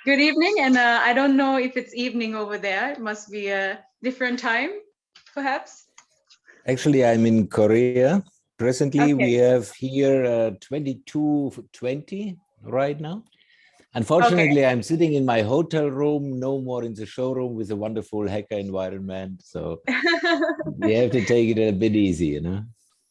Good evening, and I don't know if it's evening over there. It must be a different time, perhaps. Actually, I'm in Korea. Presently, we Okay. have here 22:20 right now. Okay. Unfortunately, I'm sitting in my hotel room, no more in the showroom with a wonderful hacker environment. So we have to take it a bit easy, you know.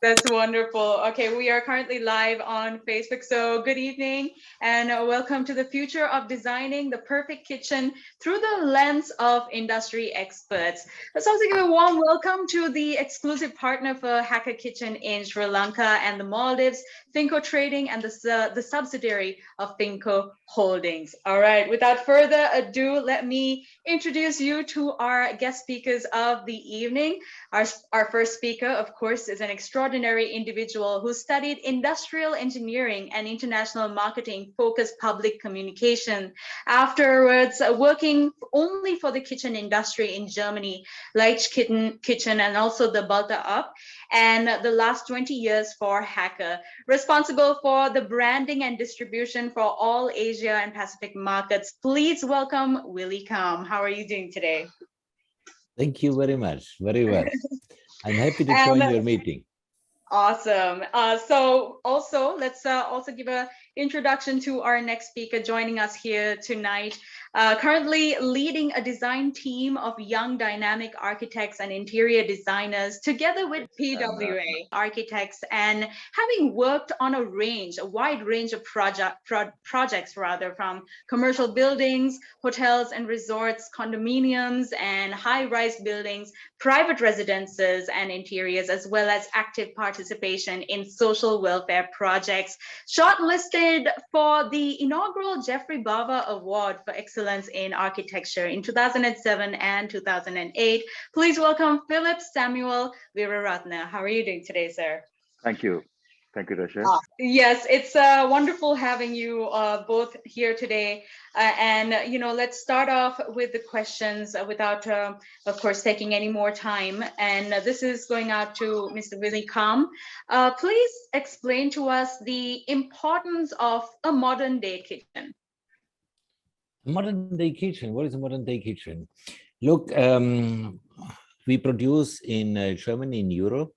That's wonderful. Okay, we are currently live on Facebook. So, good evening and welcome to the future of designing the perfect kitchen through the lens of industry experts. Let's also give a warm welcome to the exclusive partner for Häcker Kitchen in Sri Lanka and the Maldives, Finco Trading, and the subsidiary of Finco Holdings. All right, without further ado, let me introduce you to our guest speakers of the evening. Our first speaker, of course, is an extraordinary individual who studied industrial engineering and international marketing, focused public communication. Afterwards, working only for the kitchen industry in Germany, Leitch Kitchen, and also the Balta Up, and the last 20 years for Häcker, responsible for the branding and distribution for all Asia and Pacific markets. Please welcome Willy Kamm. How are you doing today? Thank you very much. Very well. I'm happy to And join your meeting. awesome. So also, let's also give a introduction to our next speaker joining us here tonight. Currently leading a design team of young dynamic architects and interior designers together with PWA architects, and having worked on a wide range of projects rather, from commercial buildings, hotels and resorts, condominiums and high-rise buildings, private residences and interiors, as well as active participation in social welfare projects. Shortlisted for the inaugural Jeffrey Bava Award for Excellence in Architecture in 2007 and 2008. Please welcome Philip Samuel Weeraratne. How are you doing today, sir? Thank you. Thank you, Rasha. Yes, it's wonderful having you both here today. Let's start off with the questions without, of course, taking any more time. And this is going out to Mr. Willy Kamm. Please explain to us the importance of a modern day kitchen. Modern day kitchen. What is a modern day kitchen? Look, we produce in Germany, in Europe,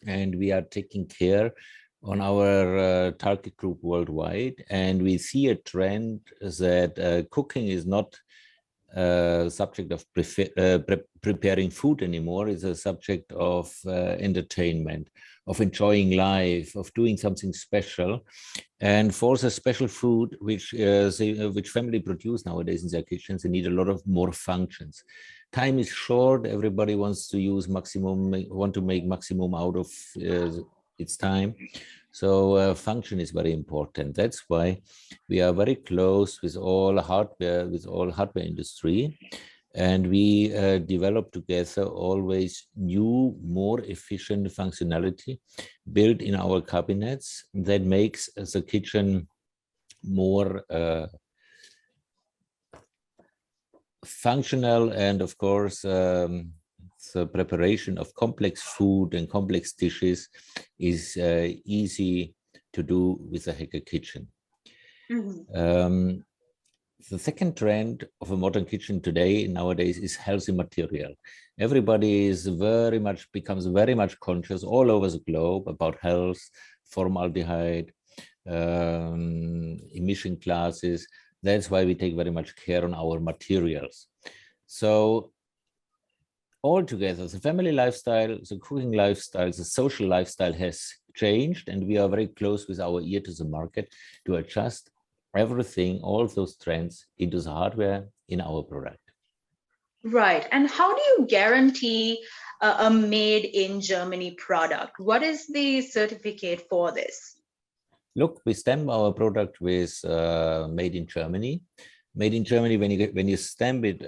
and we are taking care on our target group worldwide. And we see a trend that cooking is not a subject of preparing food anymore. It's a subject of entertainment, of enjoying life, of doing something special. And for the special food, which family produce nowadays in their kitchens, they need a lot of more functions. Time is short. Everybody wants to use want to make maximum out of its time. So function is very important. That's why we are very close with all hardware industry. And we develop together always new, more efficient functionality built in our cabinets that makes the kitchen more functional. And of course, the preparation of complex food and complex dishes is easy to do with a Häcker Kitchen. Mm-hmm. The second trend of a modern kitchen today, nowadays, is healthy material. Everybody is becomes very much conscious all over the globe about health, formaldehyde, emission classes. That's why we take very much care on our materials. So altogether, the family lifestyle, the cooking lifestyle, the social lifestyle has changed, and we are very close with our ear to the market to adjust everything, all those trends into the hardware in our product. Right. And how do you guarantee a made in Germany product? What is the certificate for this? Look, we stamp our product with made in Germany. Made in Germany, when you stamp it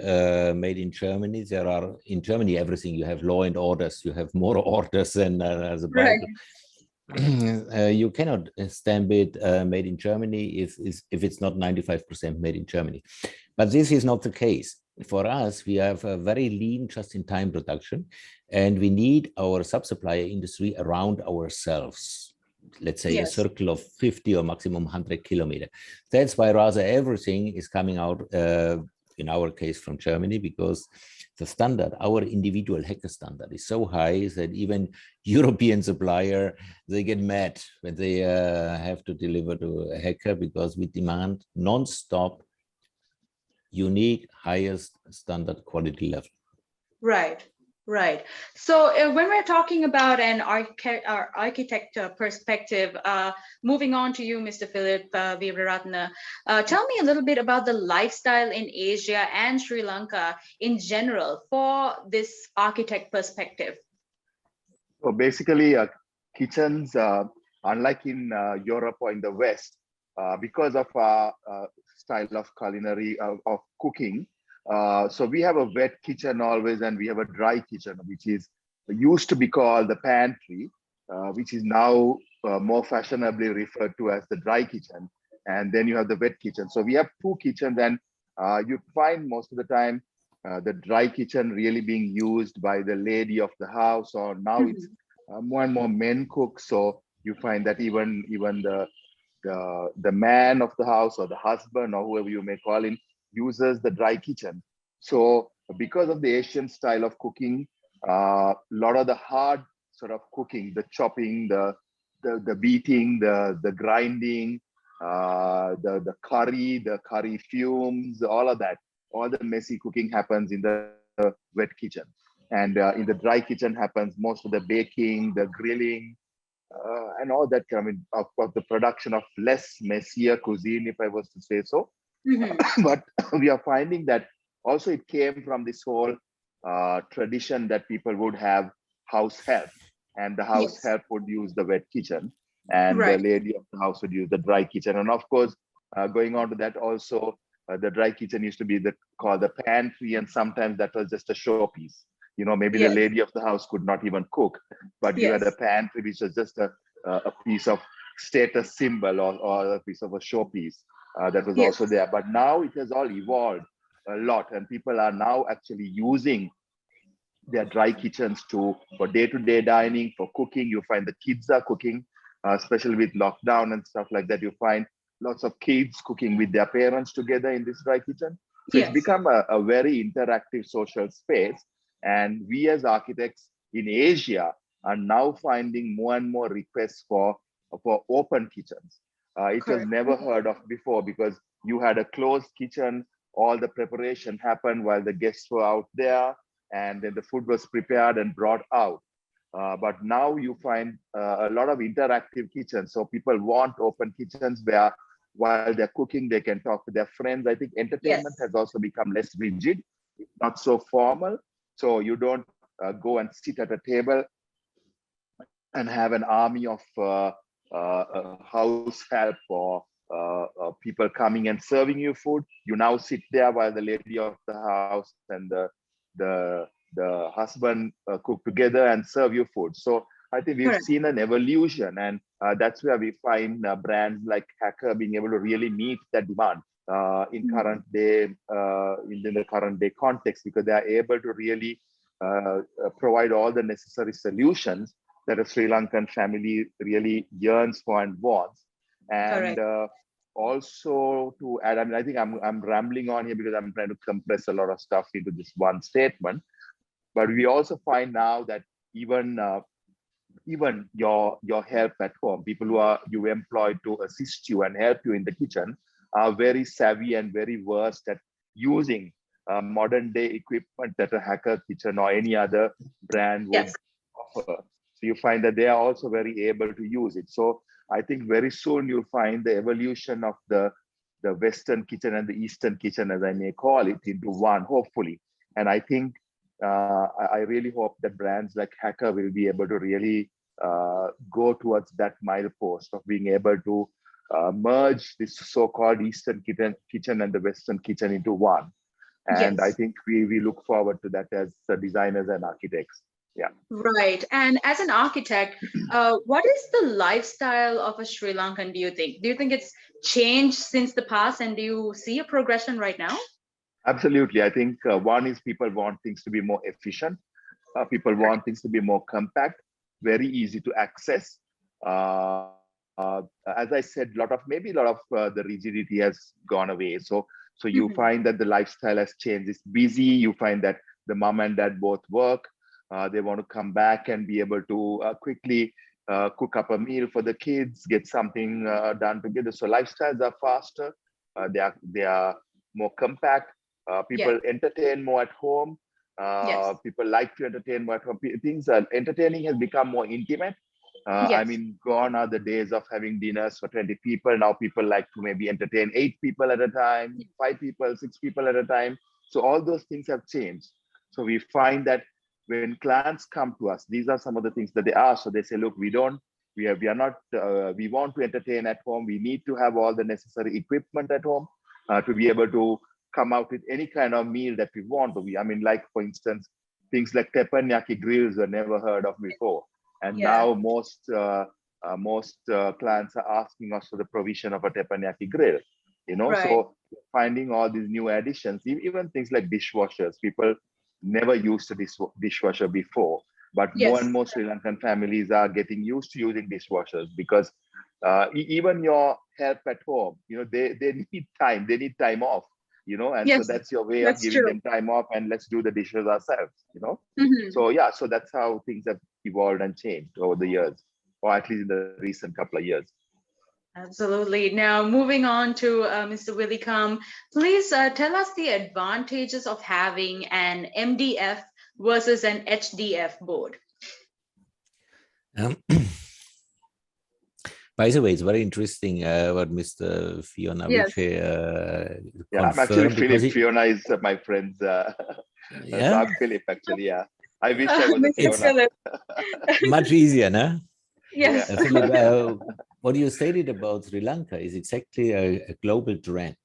made in Germany, there are in Germany everything. You have law and orders. You have more orders than as a Bible. Right. You cannot stamp it made in Germany if it's not 95% made in Germany. But this is not the case. For us, we have a very lean, just-in-time production, and we need our sub-supplier industry around ourselves. let's say a Yes. circle of 50 or maximum 100 kilometers. That's why rather everything is coming out, in our case, from Germany, because the standard, our individual Häcker standard, is so high that even European supplier, they get mad when they have to deliver to a Häcker, because we demand non-stop unique, highest standard quality level. Right, right. So when we're talking about an architect perspective, moving on to you, Mr. Philip Weeraratne, tell me a little bit about the lifestyle in Asia and Sri Lanka in general for this architect perspective. So basically, kitchens, unlike in Europe or in the West, because of our style of culinary, of cooking, so we have a wet kitchen always, and we have a dry kitchen, which is used to be called the pantry, which is now more fashionably referred to as the dry kitchen. And then you have the wet kitchen. So we have two kitchens, and you find most of the time the dry kitchen really being used by the lady of the house, or now it's more and more men cook. So you find that even the man of the house, or the husband, or whoever you may call him, uses the dry kitchen. So because of the Asian style of cooking, a lot of the hard sort of cooking, the chopping, the beating, the grinding, the curry fumes, all of that, all the messy cooking happens in the wet kitchen. And in the dry kitchen happens most of the baking, the grilling, and all that coming of the production of less messier cuisine, if I was to say so. But we are finding that also it came from this whole tradition that people would have house help, and the house help would use the wet kitchen, and the lady of the house would use the dry kitchen. And of course, going on to that also, the dry kitchen used to be called the pantry, and sometimes that was just a showpiece. You know, maybe the lady of the house could not even cook, but you had a pantry, which was just a piece of status symbol, or a piece of a showpiece that was also there. But now it has all evolved a lot, and people are now actually using their dry kitchens for day-to-day dining, for cooking. You find the kids are cooking, especially with lockdown and stuff like that. You find lots of kids cooking with their parents together in this dry kitchen. So it's become a very interactive social space. And we as architects in Asia are now finding more and more requests for open kitchens. It was never heard of before, because you had a closed kitchen, all the preparation happened while the guests were out there, and then the food was prepared and brought out. But now you find a lot of interactive kitchens. So people want open kitchens where while they're cooking, they can talk to their friends. I think entertainment has also become less rigid, not so formal. So you don't go and sit at a table and have an army of house help or people coming and serving you food. You now sit there while the lady of the house and the husband cook together and serve you food. So I think we've seen an evolution, and that's where we find brands like Häcker being able to really meet that demand in current day, in the current day context, because they are able to really provide all the necessary solutions that a Sri Lankan family really yearns for and wants. And also to add, I mean, I think I'm rambling on here because I'm trying to compress a lot of stuff into this one statement. But we also find now that even your help at home, people who you employ to assist you and help you in the kitchen, are very savvy and very versed at using modern day equipment that a Häcker Kitchen or any other brand would offer. So you find that they are also very able to use it. So I think very soon you'll find the evolution of the Western kitchen and the Eastern kitchen, as I may call it, into one, hopefully. And I think I really hope that brands like Häcker will be able to really go towards that milepost of being able to merge this so-called Eastern kitchen and the Western kitchen into one. And I think we look forward to that as designers and architects. Yeah. Right. And as an architect, what is the lifestyle of a Sri Lankan, do you think? Do you think it's changed since the past, and do you see a progression right now? Absolutely. I think one is people want things to be more efficient. People want things to be more compact, very easy to access. as I said, maybe a lot of the rigidity has gone away. So you find that the lifestyle has changed. It's busy. You find that the mom and dad both work. They want to come back and be able to quickly cook up a meal for the kids, get something done together. So lifestyles are faster. They are more compact. People entertain more at home. People like to entertain more at home. Entertaining has become more intimate. I mean, gone are the days of having dinners for 20 people. Now people like to maybe entertain 8 people at a time, 5 people, 6 people at a time. So all those things have changed. So we find that when clients come to us, these are some of the things that they ask. So they say, look, we want to entertain at home. We need to have all the necessary equipment at home to be able to come out with any kind of meal that we want. Like, for instance, things like teppanyaki grills were never heard of before. And now most clients are asking us for the provision of a teppanyaki grill, So finding all these new additions, even things like dishwashers. People never used a dishwasher before, but more and more Sri Lankan families are getting used to using dishwashers because even your help at home, they need time. They need time off, and so that's your way of giving them time off, and let's do the dishes ourselves, So that's how things have evolved and changed over the years, or at least in the recent couple of years. Absolutely. Now, moving on to Mr. Willy Kamm, please tell us the advantages of having an MDF versus an HDF board. By the way, it's very interesting what Mr. Fiona I'm actually Philip. Fiona is my friend's South Philip, actually. I wish I was a Fiona. Much easier, no? Yes. Philip, what you stated about Sri Lanka is exactly a global trend.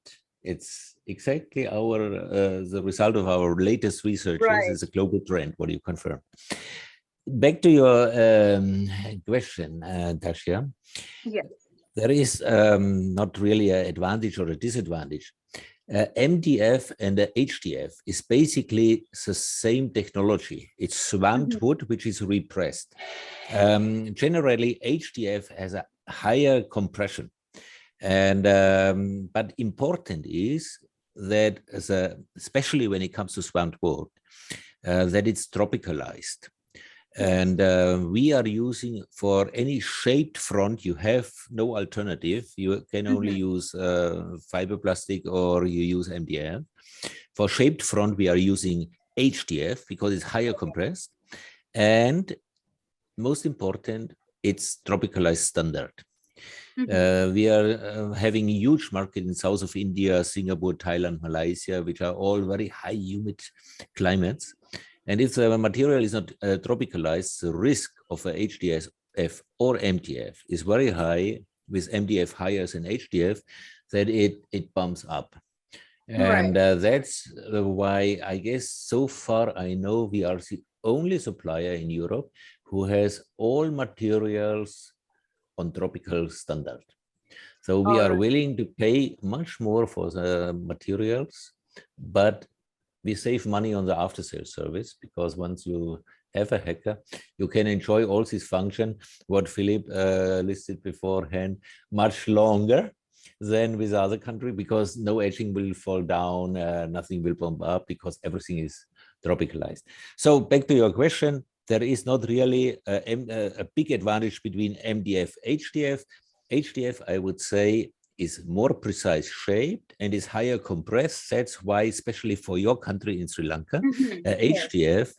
It's exactly the result of our latest research. Is a global trend. What do you confirm? Back to your question, Tasha. Yes. There is not really an advantage or a disadvantage. MDF and the HDF is basically the same technology. It's swamped wood, which is repressed. Generally, HDF has a higher compression. And but important is that, especially when it comes to swamped wood, that it's tropicalized. And we are using, for any shaped front, you have no alternative. You can only use fiber plastic, or you use MDF. For shaped front, we are using HDF because it's higher compressed. And most important, it's tropicalized standard. We are having a huge market in south of India, Singapore, Thailand, Malaysia, which are all very high humid climates. And if the material is not tropicalized, the risk of a HDF or MDF is very high, with MDF higher than HDF, that it bumps up. And that's why, I guess, so far I know we are the only supplier in Europe who has all materials on tropical standard. So we are willing to pay much more for the materials, but we save money on the after-sales service, because once you have a Häcker, you can enjoy all this function, what Philip listed beforehand, much longer than with other country, because no edging will fall down, nothing will bump up, because everything is tropicalized. So back to your question, there is not really a big advantage between MDF, HDF. HDF, I would say, is more precise shaped and is higher compressed. That's why, especially for your country in Sri Lanka, HDF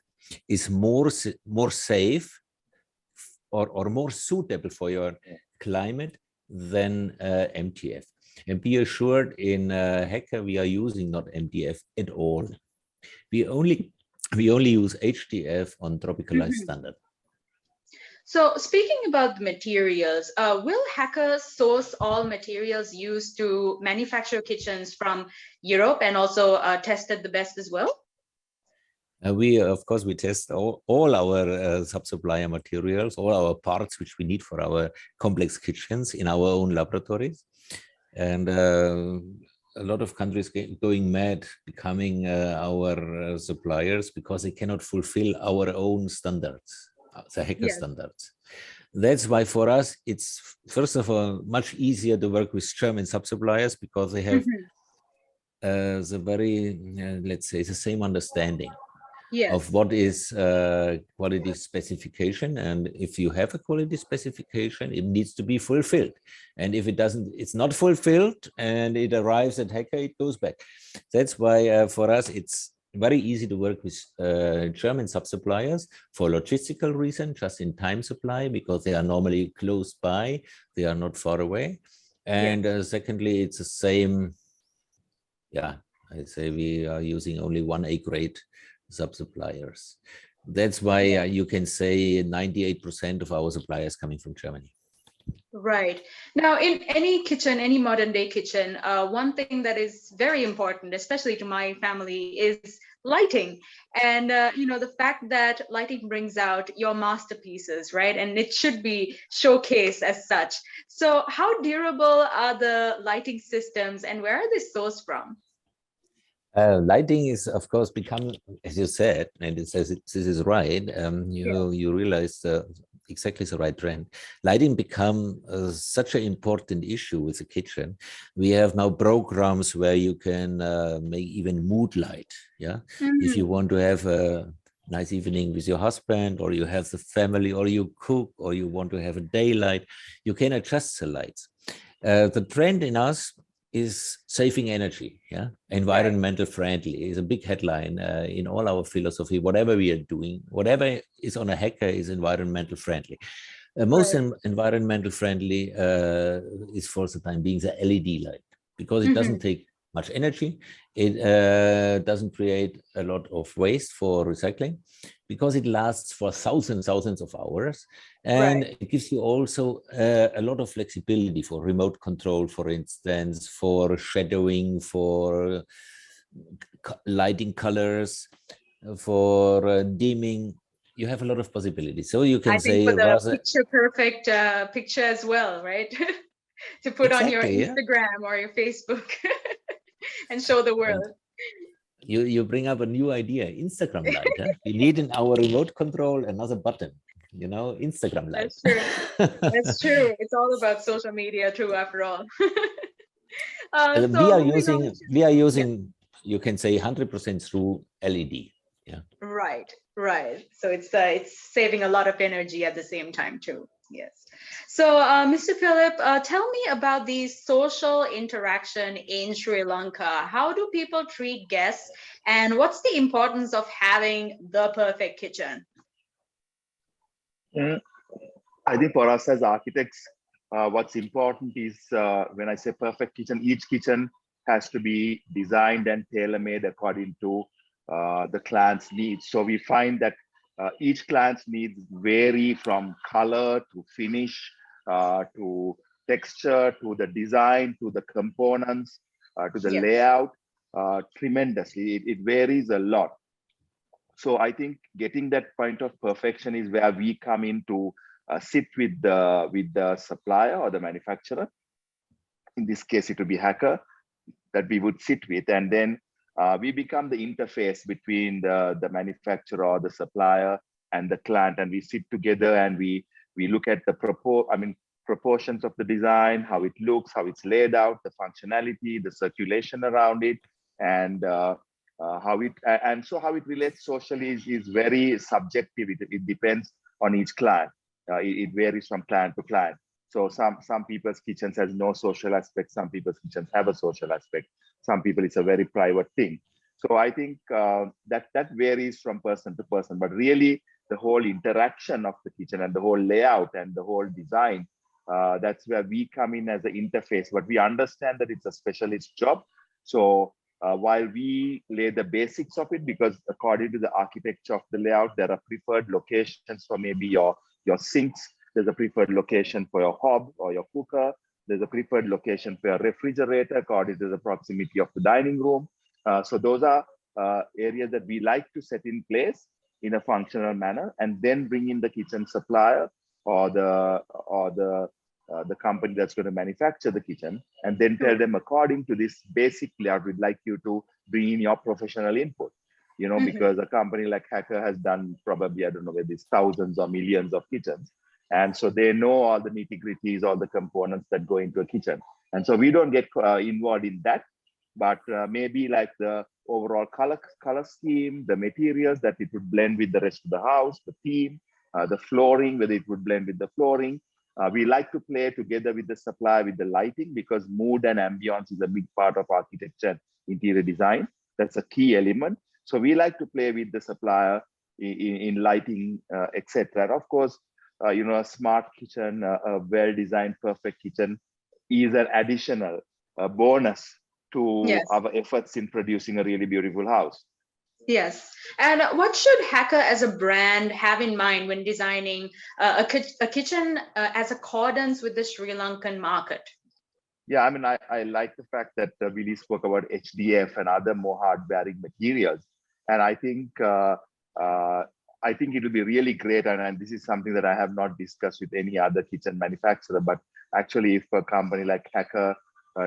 is more safe or more suitable for your climate than MDF. And be assured, in Häcker, we are using not MDF at all. We only use HDF on tropicalized standard. So speaking about the materials, will Häcker source all materials used to manufacture kitchens from Europe, and also tested the best as well? Of course, we test all our sub-supplier materials, all our parts which we need for our complex kitchens in our own laboratories. And a lot of countries going mad, becoming our suppliers, because they cannot fulfill our own standards, the Häcker standards. That's why for us, it's first of all much easier to work with German sub-suppliers because they have the very, let's say, the same understanding of Yes. what is quality specification. And if you have a quality specification, it needs to be fulfilled. And if it doesn't, it's not fulfilled and it arrives at Häcker, it goes back. That's why for us, it's very easy to work with German sub-suppliers for logistical reason, just-in-time supply, because they are normally close by, they are not far away. And secondly, it's the same, yeah, I say we are using only 1A grade sub-suppliers. That's why you can say 98% of our suppliers coming from Germany. Right. Now, in any kitchen, any modern day kitchen, one thing that is very important, especially to my family, is lighting. And, the fact that lighting brings out your masterpieces, right? And it should be showcased as such. So how durable are the lighting systems and where are they sourced from? Lighting is, of course, become, as you said, and it says this is right. You realize exactly the right trend. Lighting become such an important issue with the kitchen. We have now programs where you can make even mood light. Yeah, if you want to have a nice evening with your husband, or you have the family, or you cook, or you want to have a daylight, you can adjust the lights. The trend in us is saving energy, yeah, environmental friendly is a big headline in all our philosophy. Whatever we are doing, whatever is on a Häcker is environmental friendly. Most environmental friendly is for the time being the LED light, because it doesn't take much energy. It doesn't create a lot of waste for recycling, because it lasts for thousands of hours. And it gives you also a lot of flexibility for remote control, for instance, for shadowing, for lighting colors, for dimming. You have a lot of possibilities. So you can say for the picture perfect picture as well, right? To put on your Instagram or your Facebook and show the world. And you bring up a new idea, Instagram light. Huh? We need in our remote control another button, Instagram light. That's true. That's true. It's all about social media too, after all. We are using, you can say 100% through LED. Yeah. Right. So it's saving a lot of energy at the same time too. Yes. So, Mr. Philip, tell me about the social interaction in Sri Lanka. How do people treat guests, and what's the importance of having the perfect kitchen? I think for us as architects, what's important is when I say perfect kitchen, each kitchen has to be designed and tailor-made according to the client's needs. So we find that each client's needs vary from color to finish to texture to the design to the components to the layout tremendously. It varies a lot. So I think getting that point of perfection is where we come in to sit with the supplier or the manufacturer. In this case, it would be Häcker that we would sit with, and then we become the interface between the manufacturer or the supplier and the client, and we sit together and we look at the proportions of the design, how it looks, how it's laid out, the functionality, the circulation around it, and how it relates socially is very subjective. It depends on each client. It varies from client to client. So some people's kitchens has no social aspect. Some people's kitchens have a social aspect. Some people, it's a very private thing. So I think that varies from person to person. But really, the whole interaction of the kitchen and the whole layout and the whole design, that's where we come in as an interface. But we understand that it's a specialist job. So while we lay the basics of it, because according to the architecture of the layout, there are preferred locations for maybe your sinks. There's a preferred location for your hob or your cooker. There's a preferred location for your refrigerator according to the proximity of the dining room. So those are areas that we like to set in place in a functional manner, and then bring in the kitchen supplier or the company that's going to manufacture the kitchen, and then tell them, according to this basic layout, we'd like you to bring in your professional input. Because a company like Häcker has done probably, I don't know whether it's thousands or millions of kitchens. And so they know all the nitty-gritties, all the components that go into a kitchen. And so we don't get involved in that, but maybe like the overall color scheme, the materials that it would blend with the rest of the house, the theme, the flooring, whether it would blend with the flooring. We like to play together with the supplier with the lighting, because mood and ambience is a big part of architecture and interior design. That's a key element. So we like to play with the supplier in lighting, etc. Of course, a smart kitchen, a well-designed, perfect kitchen is an additional bonus to our efforts in producing a really beautiful house. Yes. And what should Häcker as a brand have in mind when designing a kitchen as accordance with the Sri Lankan market? Yeah, I mean, I like the fact that Willy spoke about HDF and other more hard-bearing materials. And I think it will be really great. And this is something that I have not discussed with any other kitchen manufacturer. But actually, if a company like Häcker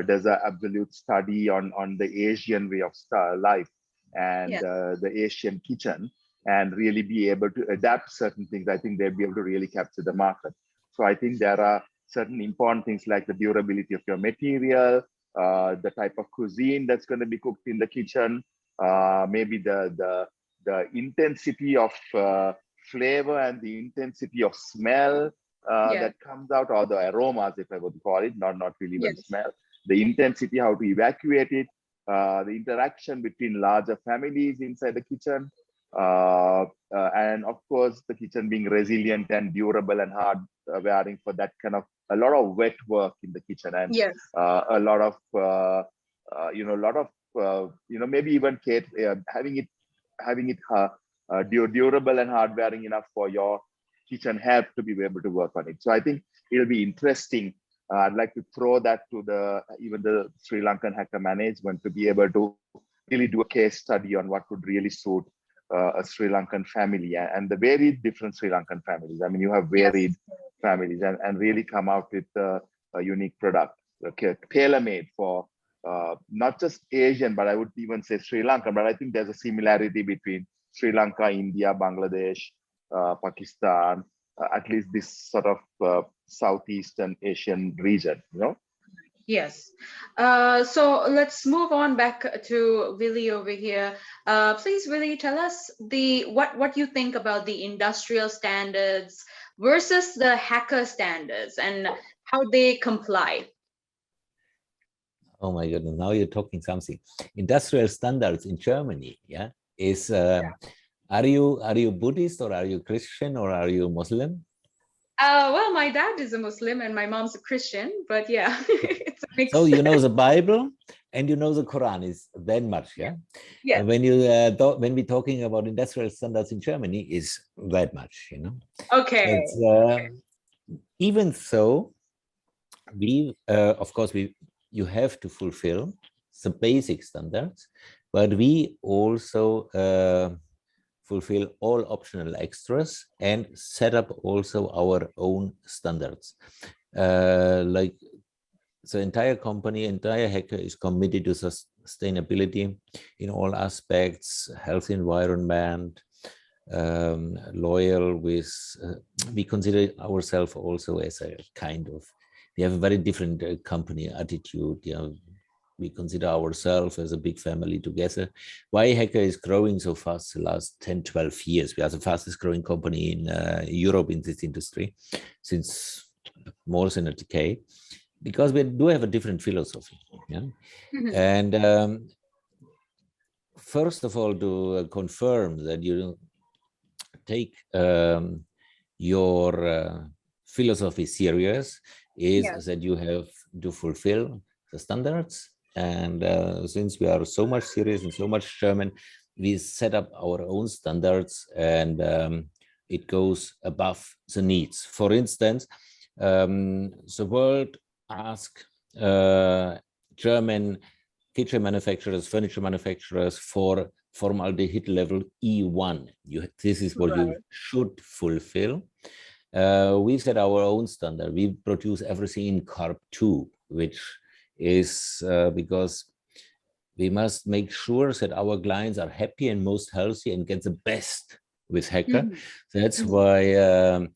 does an absolute study on the Asian way of life and the Asian kitchen, and really be able to adapt certain things, I think they'll be able to really capture the market. So I think there are certain important things like the durability of your material, the type of cuisine that's going to be cooked in the kitchen, maybe the intensity of flavor and the intensity of smell that comes out, or the aromas, if I would call it, not really even smell. The intensity, how to evacuate it, the interaction between larger families inside the kitchen, and of course the kitchen being resilient and durable and hard wearing for that kind of a lot of wet work in the kitchen, and a lot of maybe even having it durable and hard wearing enough for your kitchen help to be able to work on it. So I think it'll be interesting. I'd like to throw that to even the Sri Lankan Häcker management to be able to really do a case study on what would really suit a Sri Lankan family and the very different Sri Lankan families. I mean, you have varied families, and really come out with a unique product, tailor-made for not just Asian, but I would even say Sri Lankan. But I think there's a similarity between Sri Lanka, India, Bangladesh, Pakistan, at least this sort of Southeastern Asian region, Yes. So let's move on back to Willy over here. Please, Willy, tell us what you think about the industrial standards versus the Häcker standards and how they comply. Oh my goodness! Now you're talking something. Industrial standards in Germany, is. Are you Buddhist, or are you Christian, or are you Muslim? Well, my dad is a Muslim and my mom's a Christian, but it's a mix. So you know the Bible and you know the Quran is that much, yeah. And when we're talking about industrial standards in Germany, is that much, Okay. Even so, of course you have to fulfill the basic standards, but we also fulfill all optional extras and set up also our own standards. Like the entire company, entire Häcker is committed to sustainability in all aspects, health environment, loyal with, we consider ourselves also as a kind of, we have a very different company attitude. We consider ourselves as a big family together. Why Häcker is growing so fast the last 10, 12 years? We are the fastest growing company in Europe in this industry since more than a decade, because we do have a different philosophy. And first of all, to confirm that you take your philosophy serious is that you have to fulfill the standards. And since we are so much serious and so much German, we set up our own standards, and it goes above the needs. For instance, the world asks German kitchen manufacturers, furniture manufacturers for formaldehyde level E1. This is what you should fulfill. We set our own standard. We produce everything in Carb 2, which is because we must make sure that our clients are happy and most healthy and get the best with Häcker. That's why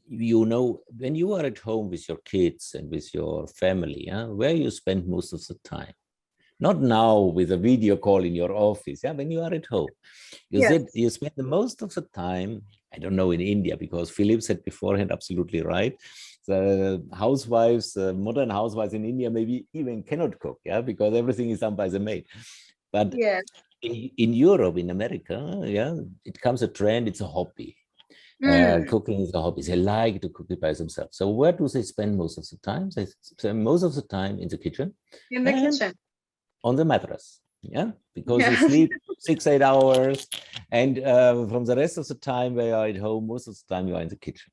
you know, when you are at home with your kids and with your family, where you spend most of the time? Not now with a video call in your office. When you are at home, you Yes. said you spend the most of the time. I don't know in India, because Philip said beforehand, absolutely right. The housewives, modern housewives in India, maybe even cannot cook, because everything is done by the maid. But Yes. in Europe, in America, it comes a trend. It's a hobby. Cooking is a hobby. They like to cook it by themselves. So where do they spend most of the time? They spend most of the time in the kitchen. In the kitchen. On the mattress, because you Yes. sleep 6-8 hours, and from the rest of the time where you're at home, most of the time you are in the kitchen.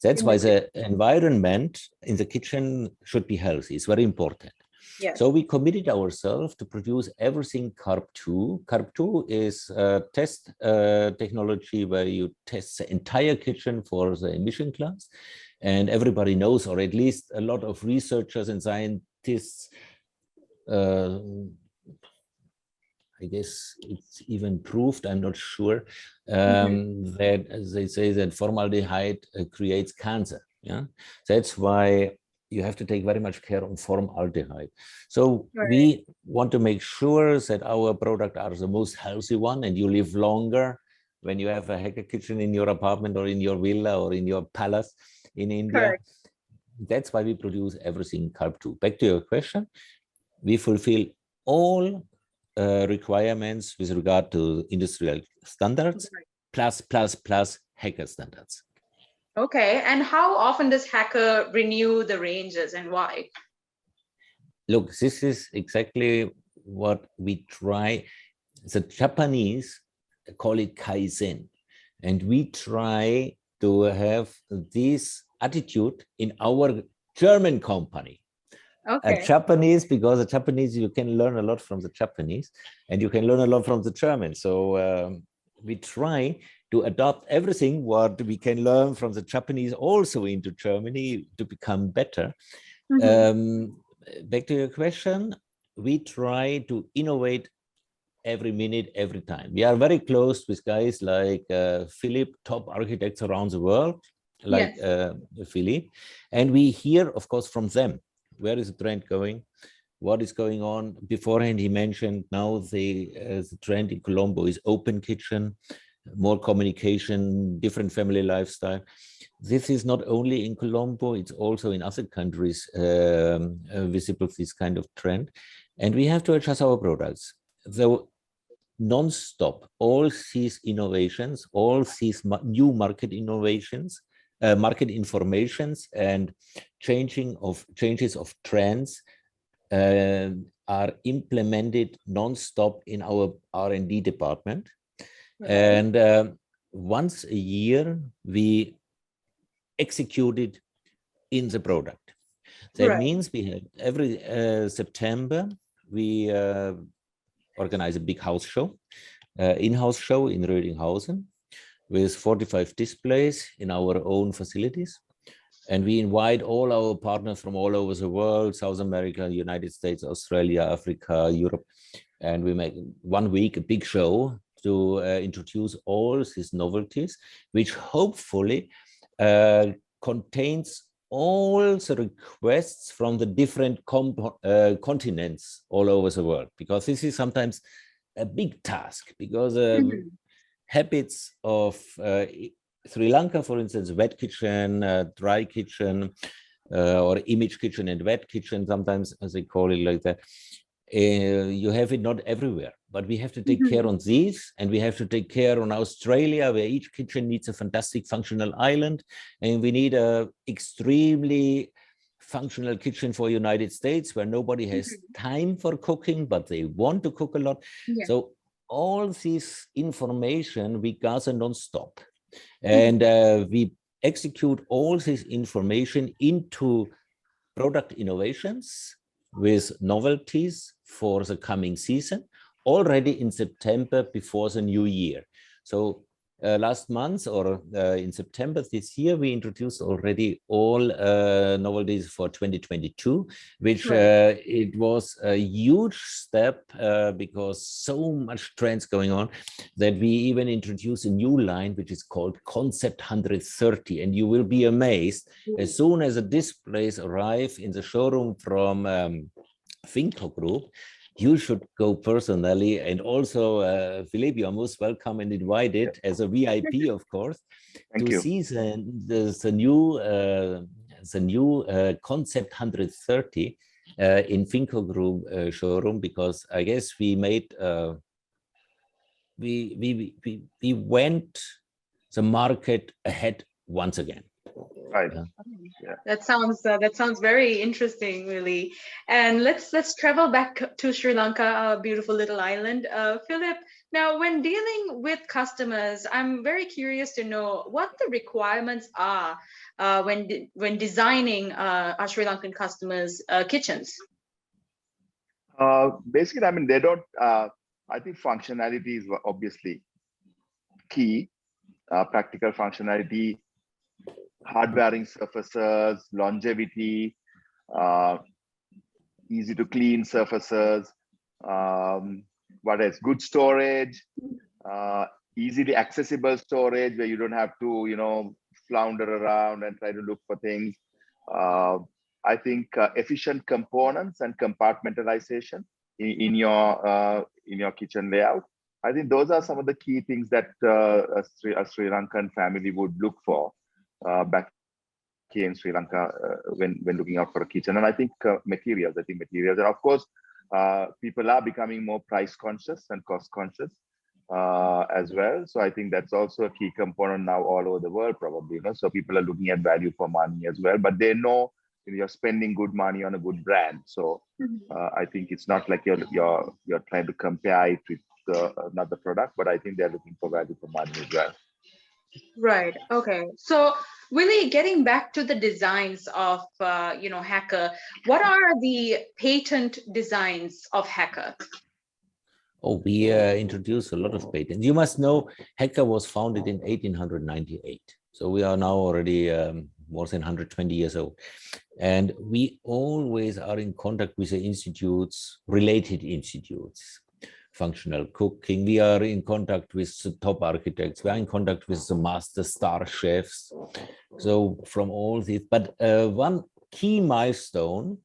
That's why the environment in the kitchen should be healthy. It's very important. Yes. So we committed ourselves to produce everything carb-2. Carb-2 is a test technology where you test the entire kitchen for the emission class. And everybody knows, or at least a lot of researchers and scientists, I guess it's even proved, I'm not sure, that, as they say, that formaldehyde creates cancer. That's why you have to take very much care on formaldehyde. So we want to make sure that our products are the most healthy one, and you live longer when you have a Häcker Kitchen in your apartment or in your villa or in your palace in India. Correct. That's why we produce everything carb-2. Back to your question, we fulfill all requirements with regard to industrial standards, plus Häcker standards. Okay, and how often does Häcker renew the ranges, and why? Look, this is exactly what we try. The Japanese call it Kaizen, and we try to have this attitude in our German company. Okay. Japanese, because the Japanese, you can learn a lot from the Japanese, and you can learn a lot from the German. So we try to adopt everything what we can learn from the Japanese also into Germany to become better. Back to your question, we try to innovate every minute, every time. We are very close with guys like Philip, top architects around the world, like Philip, and we hear, of course, from them. Where is the trend going? What is going on? Beforehand, he mentioned now the trend in Colombo is open kitchen, more communication, different family lifestyle. This is not only in Colombo, it's also in other countries visible, this kind of trend. And we have to adjust our products. So non-stop, all these innovations, all these new market innovations, market informations and changes of trends are implemented non-stop in our R&D department. And once a year, we execute it in the product. That means we have every September, we organize a big house show, in-house show in Rödinghausen, with 45 displays in our own facilities. And we invite all our partners from all over the world, South America, United States, Australia, Africa, Europe. And we make 1 week a big show to introduce all these novelties, which hopefully contains all the requests from the different continents all over the world, because this is sometimes a big task, because habits of Sri Lanka, for instance, wet kitchen, dry kitchen, or image kitchen and wet kitchen, sometimes as they call it like that. You have it not everywhere, but we have to take care on these, and we have to take care on Australia, where each kitchen needs a fantastic functional island, and we need a extremely functional kitchen for United States, where nobody has time for cooking, but they want to cook a lot. So all this information we gather non-stop, and we execute all this information into product innovations with novelties for the coming season already in September before the new year. So last month or in September this year, we introduced already all novelties for 2022, which it was a huge step because so much trends going on that we even introduced a new line, which is called Concept 130. And you will be amazed as soon as the displays arrive in the showroom from Finco Group. You should go personally, and also Philippe, you are most welcome and invited as a VIP, of course, to see the new Concept 130 in Finco Group showroom, because I guess we made we went the market ahead once again. Right. Yeah. That sounds very interesting, really. And let's travel back to Sri Lanka, a beautiful little island. Philip, now when dealing with customers, I'm very curious to know what the requirements are when designing our Sri Lankan customers' kitchens. Basically, I mean, they don't. I think functionality is obviously key. Practical functionality, hard-bearing surfaces, longevity, easy to clean surfaces, what else? Good storage, easily accessible storage where you don't have to, you know, flounder around and try to look for things. I think efficient components and compartmentalization in your kitchen layout. I think those are some of the key things that a Sri Lankan family would look for back here in Sri Lanka when looking out for a kitchen. And I think materials, and of course, people are becoming more price conscious and cost conscious as well. So I think that's also a key component now all over the world, probably. You know, so people are looking at value for money as well, but they know you're spending good money on a good brand. So I think it's not like you're trying to compare it with another product, but I think they're looking for value for money as well. Right. Okay. So, Willy, getting back to the designs of Häcker, what are the patent designs of Häcker? Oh, we introduced a lot of patents. You must know, Häcker was founded in 1898. So we are now already more than 120 years old. And we always are in contact with the institutes, related institutes, functional cooking. We are in contact with the top architects. We are in contact with the master star chefs. So from all this, but one key milestone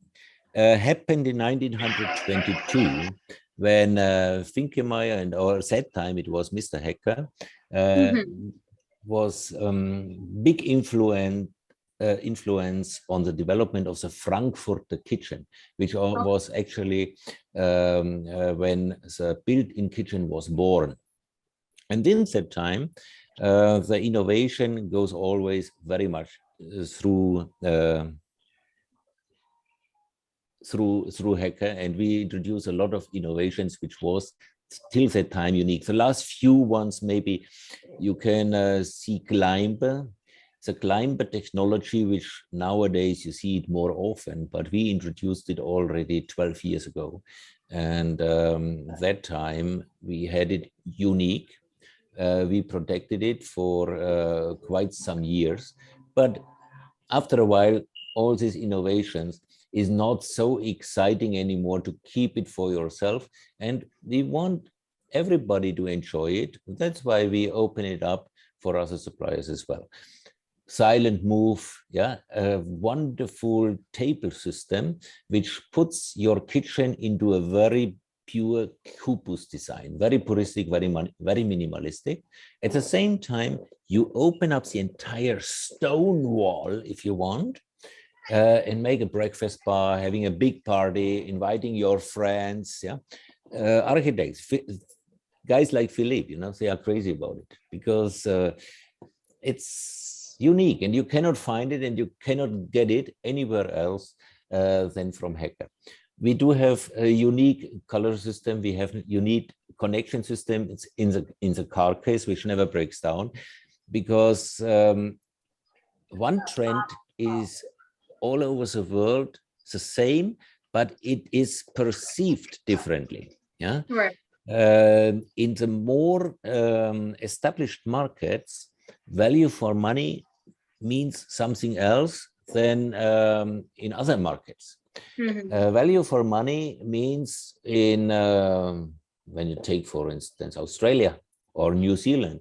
happened in 1922 when Finkemeyer, and or at that time it was Mr. Häcker, was big influence on the development of the Frankfurter kitchen, which was actually when the built-in kitchen was born. And in that time, the innovation goes always very much through Häcker, and we introduced a lot of innovations which was till that time unique. The last few ones, maybe you can see Climber. The Climber technology, which nowadays you see it more often, but we introduced it already 12 years ago. And that time we had it unique. We protected it for quite some years. But after a while, all these innovations is not so exciting anymore to keep it for yourself. And we want everybody to enjoy it. That's why we open it up for other suppliers as well. Silent Move, yeah, a wonderful table system which puts your kitchen into a very pure Kubus design, very puristic, very minimalistic. At the same time, you open up the entire stone wall if you want, and make a breakfast bar, having a big party, inviting your friends, yeah. Architects, guys like Philippe, you know, they are crazy about it because it's unique and you cannot find it and you cannot get it anywhere else than from Häcker. We do have a unique color system. We have a unique connection system. It's in the car case, which never breaks down, because one trend is all over the world the same, but it is perceived differently. Yeah. Right. In the more established markets, value for money means something else than in other markets. Value for money means in when you take, for instance, Australia or New Zealand,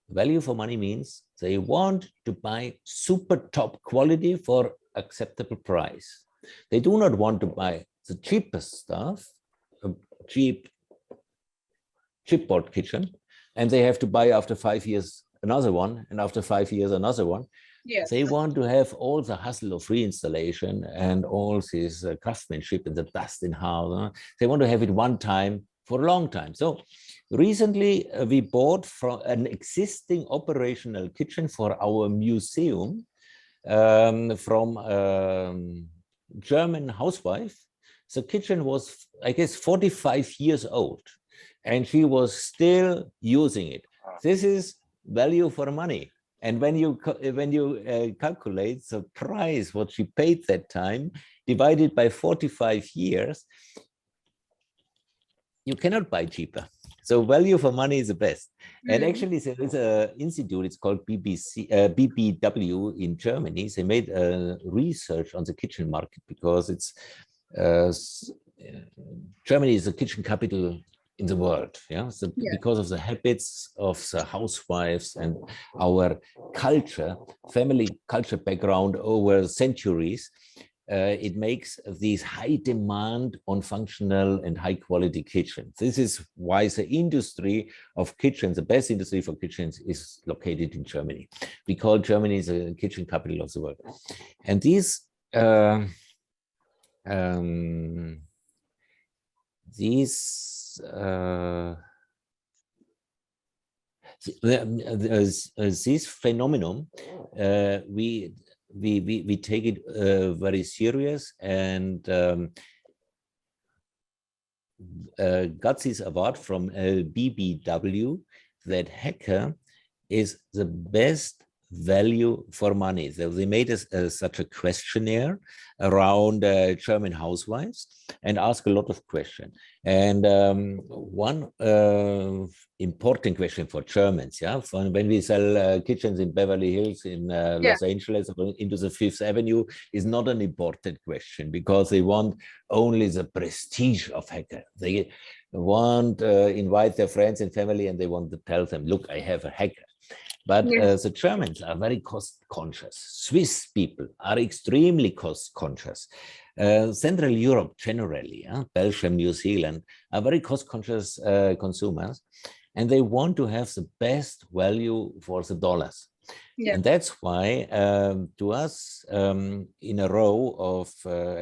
value for money means they want to buy super top quality for acceptable price. They do not want to buy the cheapest stuff, a cheap chipboard kitchen, and they have to buy after 5 years another one, and after 5 years another one. Yes. They want to have all the hustle of reinstallation and all this craftsmanship and the dust in house. They want to have it one time for a long time. So recently we bought from an existing operational kitchen for our museum from German housewife. The kitchen was, I guess, 45 years old, and she was still using it. This is value for money. And when you calculate the price, what she paid that time, divided by 45 years, you cannot buy cheaper. So value for money is the best. And actually, there is an institute, it's called BBW in Germany. They made research on the kitchen market because it's Germany is the kitchen capital in the world. Yeah? So because of the habits of the housewives and our culture, family culture background over centuries, it makes these high demand on functional and high quality kitchens. This is why the industry of kitchens, the best industry for kitchens, is located in Germany. We call Germany the kitchen capital of the world. And these this phenomenon, we take it very serious, and got this award from BBW that Häcker is the best value for money. So they made such a questionnaire around German housewives and asked a lot of questions. And one important question for Germans, when we sell kitchens in Beverly Hills, in Los Angeles, into the Fifth Avenue, is not an important question, because they want only the prestige of Häcker. They want invite their friends and family, and they want to tell them, look, I have a Häcker. But the Germans are very cost conscious. Swiss people are extremely cost conscious. Central Europe generally, Belgium, New Zealand, are very cost conscious consumers, and they want to have the best value for the dollars. And that's why to us, in a row of,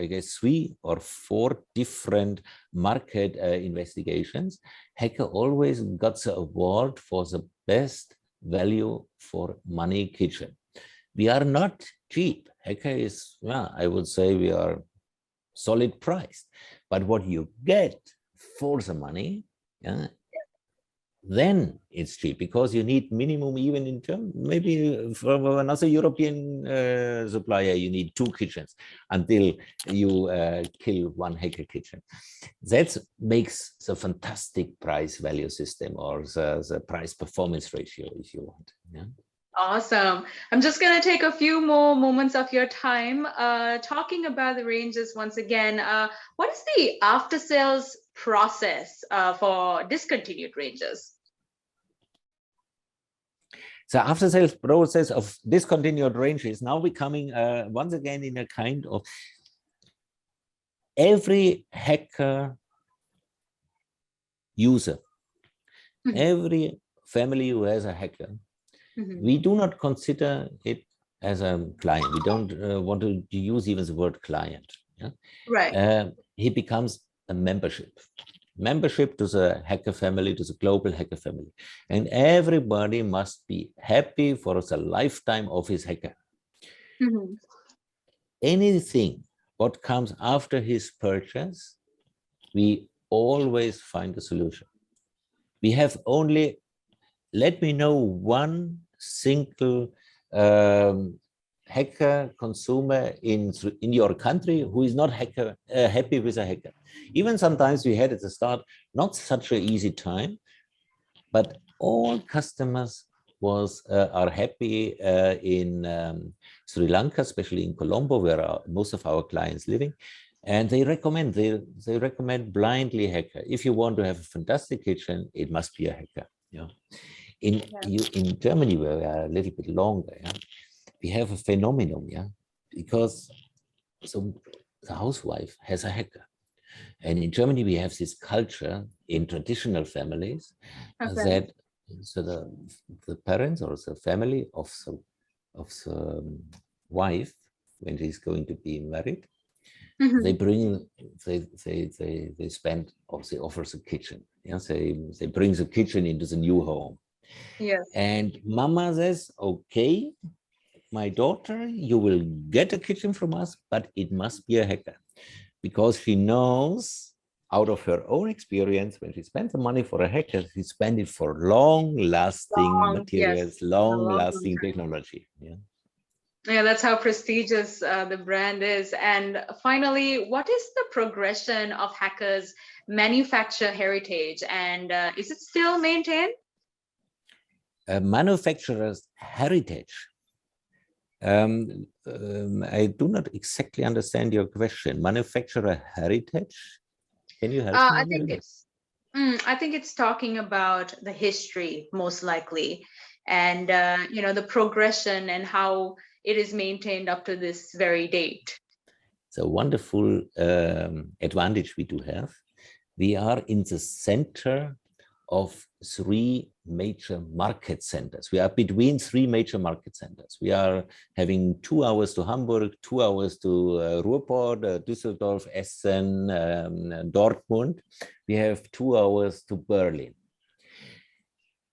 I guess, 3 or 4 different market investigations, Häcker always got the award for the best value for money kitchen. We are not cheap. Häcker is, I would say we are solid priced. But what you get for the money, then it's cheap, because you need minimum, even in terms, maybe from another European supplier, you need 2 kitchens until you kill one Häcker kitchen. That makes the fantastic price value system, or the price performance ratio, if you want. Awesome. I'm just going to take a few more moments of your time talking about the ranges once again. What is the after sales process for discontinued ranges? The after sales process of discontinued range is now becoming once again in a kind of, every Häcker user, every family who has a Häcker, we do not consider it as a client. We don't want to use even the word client. He becomes a membership to the Häcker family, to the global Häcker family. And everybody must be happy for the lifetime of his Häcker. Anything what comes after his purchase, we always find a solution. We have only, let me know one single hacker consumer in your country who is not happy with a hacker. Even sometimes we had at the start not such an easy time, but all customers are happy in Sri Lanka, especially in Colombo, where most of our clients living. And they recommend blindly Häcker. If you want to have a fantastic kitchen, it must be a Häcker. Yeah. In Germany, where we are a little bit longer, yeah, we have a phenomenon, yeah, because the housewife has a Häcker. And in Germany, we have this culture in traditional families that the parents or the family of the wife, when she's going to be married, they spend, or they offer the kitchen. Yeah, they bring the kitchen into the new home. Yes. And mama says, okay, my daughter, you will get a kitchen from us, but it must be a Häcker. Because she knows out of her own experience, when she spends the money for a Häcker, she spends it for long-lasting materials, long-lasting technology. Yeah. Yeah, that's how prestigious the brand is. And finally, what is the progression of Häcker's manufacture heritage, and is it still maintained? Manufacturer's heritage. I do not exactly understand your question. Manufacturer heritage? Can you help me? I think it's talking about the history, most likely, and the progression and how it is maintained up to this very date. It's a wonderful advantage we do have. We are in the center of 3 major market centers. We are between 3 major market centers. We are having 2 hours to Hamburg, 2 hours to Ruhrport, Düsseldorf, Essen, Dortmund. We have 2 hours to Berlin.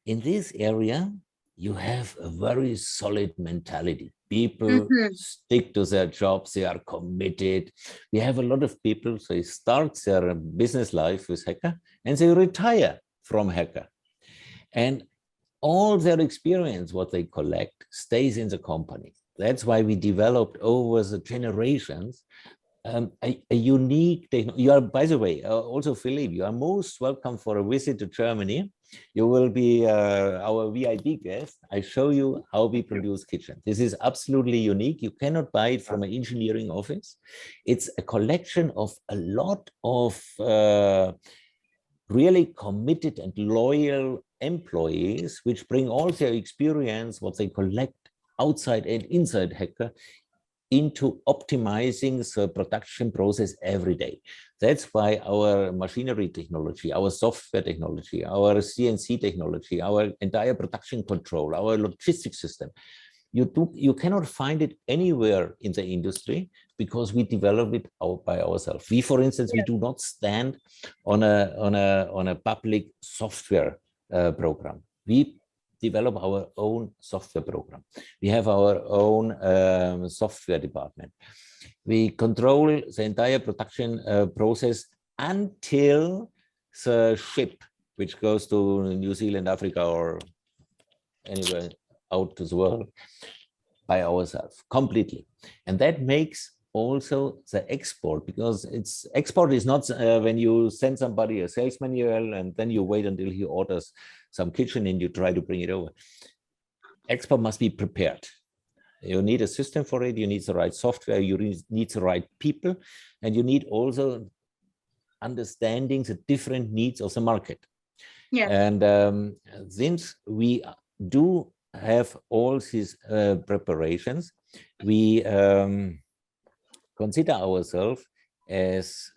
In this area, you have a very solid mentality. People stick to their jobs, they are committed. We have a lot of people, so they start their business life with Häcker and they retire from Häcker. And all their experience, what they collect, stays in the company. That's why we developed over the generations a unique technology. You are, by the way, also Philippe, you are most welcome for a visit to Germany. You will be our VIP guest. I show you how we produce kitchen. This is absolutely unique. You cannot buy it from an engineering office. It's a collection of a lot of really committed and loyal employees, which bring all their experience, what they collect outside and inside Häcker, into optimizing the production process every day. That's why our machinery technology, our software technology, our CNC technology, our entire production control, our logistics system, you cannot find it anywhere in the industry because we develop it by ourselves. We, for instance, we do not stand on a public software program. We develop our own software program. We have our own software department. We control the entire production process until the ship, which goes to New Zealand, Africa, or anywhere out to the world, by ourselves completely. And that makes also the export, because export is not when you send somebody a sales manual and then you wait until he orders some kitchen and you try to bring it over. Export must be prepared. You need a system for it, you need the right software, you need the right people, and you need also understanding the different needs of the market. Yeah. And since we do have all these preparations, we consider ourselves as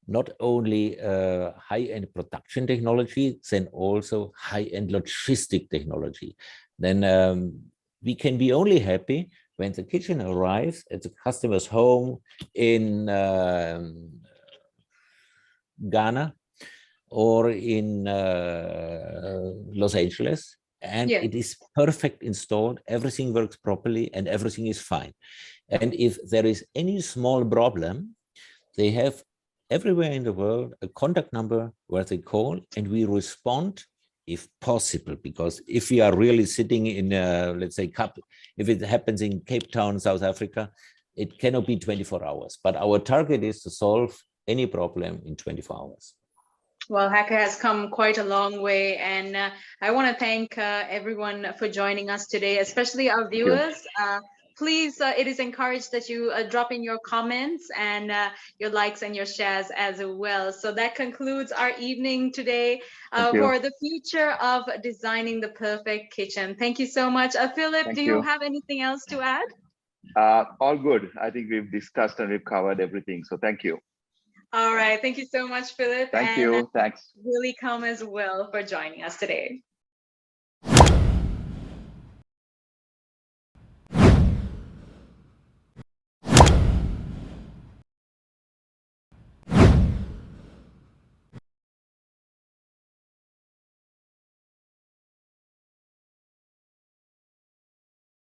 not only high-end production technology, then also high-end logistic technology. Then we can be only happy when the kitchen arrives at the customer's home in Ghana or in Los Angeles, and it is perfect installed, everything works properly, and everything is fine. And if there is any small problem, they have everywhere in the world a contact number where they call, and we respond if possible, because if we are really sitting in, let's say, if it happens in Cape Town, South Africa, it cannot be 24 hours. But our target is to solve any problem in 24 hours. Well, Häcker has come quite a long way, and I want to thank everyone for joining us today, especially our viewers. Please, it is encouraged that you drop in your comments and your likes and your shares as well. So that concludes our evening today for the future of designing the perfect kitchen. Thank you so much. Philip, do you have anything else to add? All good. I think we've discussed and we've covered everything. So thank you. All right. Thank you so much, Philip. Thank you. Thanks. Willy, Kamm as well for joining us today.